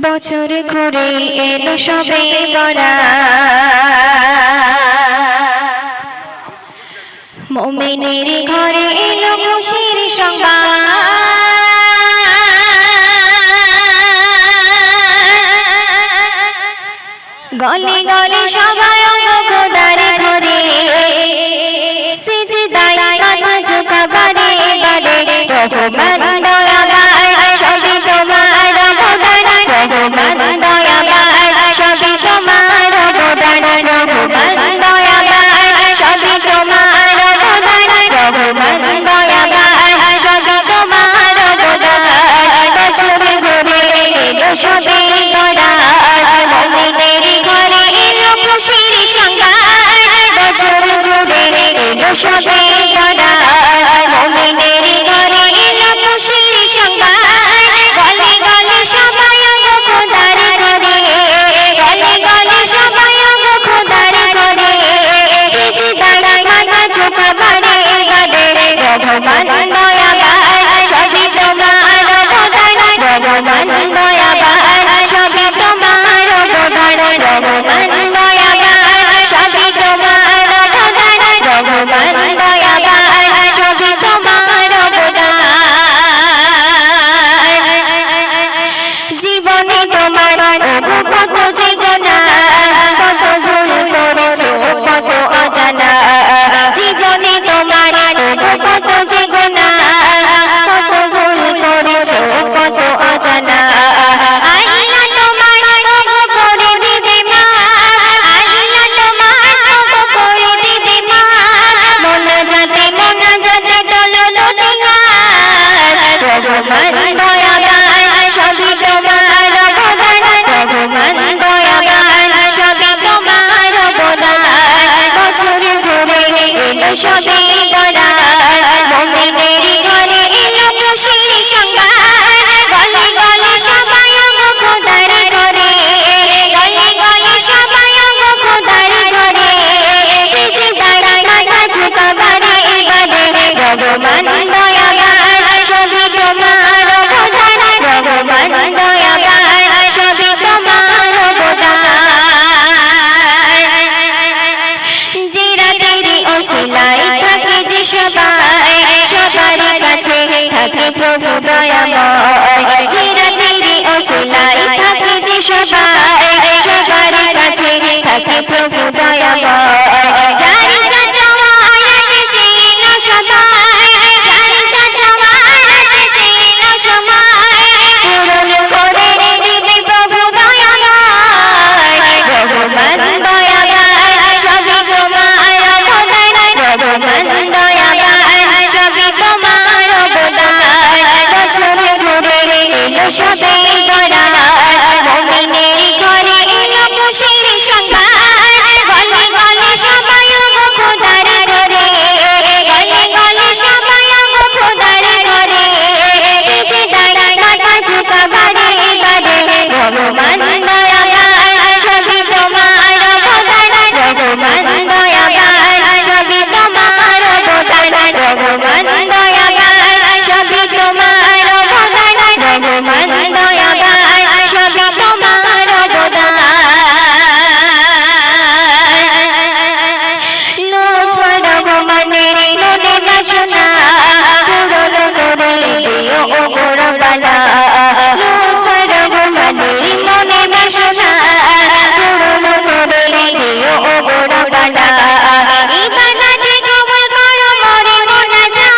বছর ঘুরে এলো সবে বরাত, মুমিনের ঘরে এলো খুশির সংবাদ। গলি গলি সবাই খোদার ঘরে সিজদায় মাথা ঝুঁকা বারে বারে। রহমান দয়াবান সবই তোমার অবদান, রহমান দয়াবান সবই তোমার অবদান, রহমান দয়াবান সবই তোমার অবদান, রহমান দয়াবান সবই তোমার অবদান। বছর ঘুরে এলো সবে বরাত, মুমিনের ঘরে এলো খুশির সংবাদ। বছর ঘুরে এলো সবে বরাত, মুমিনের ঘরে এলো খুশির সংবাদ। গলি গলি সবাই খোদার ঘরে, গলি গলি সবাই খোদার ঘরে সিজদায় মাথা ঝুঁকা বারে বারে। রহমান দয়াবান সবই তোমার অবদান, রহমান দয়াবান সবই তোমার অবদান, রহমান দয়াবান সবই তোমার অবদান, রহমান দয়াবান সবই তোমার অবদান। জীবনে তোমার কত যে গোনা, কত ভুল করেছো কত অজানা। জীবনে তোমার কত যে গোনা, কত ভুল করেছো কত অজানা। আল্লাহ তোমার করে দিবে মাফ, আল্লাহ তোমার করে দিবে মাফ। মোনাজাতে তোলো দুনিয়ার, রহমান দয়াবান সবই তোমার অবদান, রহমান দয়াবান সবই তোমার অবদান। বছর ঘুরে এলো সবে বরাত, মুমিনের ঘরে এলো খুশির সংবাদ। গলি গলি সবাই খোদার ঘরে, গলি গলি সবাই খোদার ঘরে সিজদায় মাথা ঝুঁকা বারে বারে। রহমান দয়াবান সবই তোমার অবদান, রহমান দয়াবান সবই তোমার অবদান। যে রাতের ওসিলায় থাকে যে সবাই, সবার কাছে থাকে প্রভু দয়াময়। যে রাতের ওসিলায় থাকে যে সবাই, সবার কাছে থাকে প্রভু দয়াময়। যার যা চাওয়া আছে চেয়ে সবাই, যার যা চাওয়া আছে চেয়ে সবাই, পূরণ করে দিবে প্রভু দয়াময়। রহমান দয়াবান সবই তোমার অবদান, রহমান দয়াবান সবই তোমার অবদান। বছর ঘুরে এলো সবে বরাত, মুমিনের ঘরে এলো খুশির সংবাদ। গলি গলি সবাই খোদার ঘরে, গলি গলি সবাই খোদার ঘরে সিজদায় মাথা ঝুঁকা বারে বারে। রহমান দয়াবান সবই তোমার অবদান, রহমান দয়াবান সবই তোমার অবদান, রহমান দয়াবান সবই তোমার অবদান, রহমান দয়াবান সবই তোমার অবদান। লুৎফর রহমানের মনে বাসনা পূরণ করে দিও ওগো রব্বানা। লুৎফর রহমানের মনে বাসনা পূরণ করে দিও ওগো রব্বানা। ইবাদতে কবুল করো মোরে মোনাজাত,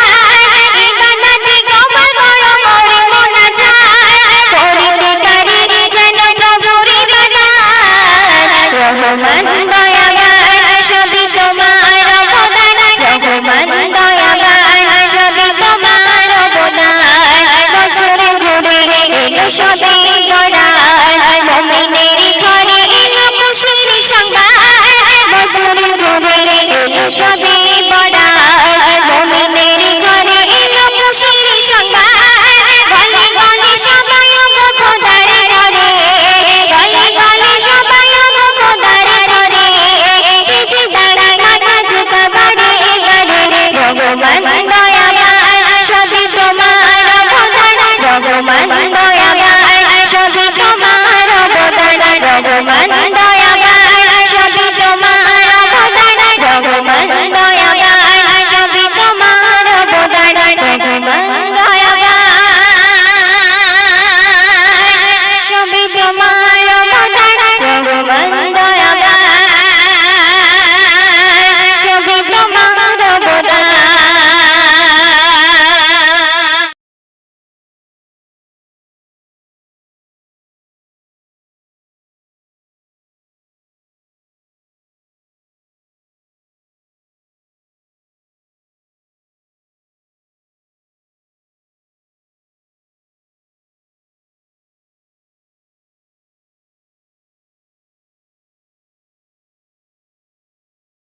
ইবাদতে কবুল করো মোরে মোনাজাত। করিতে পারি যেন প্রভুর ইবাদত, রহমান দয়াবান সবই তোমার অবদান, রহমান দয়াবান সবই তোমার অবদান। বছর ঘুরে এলো সবে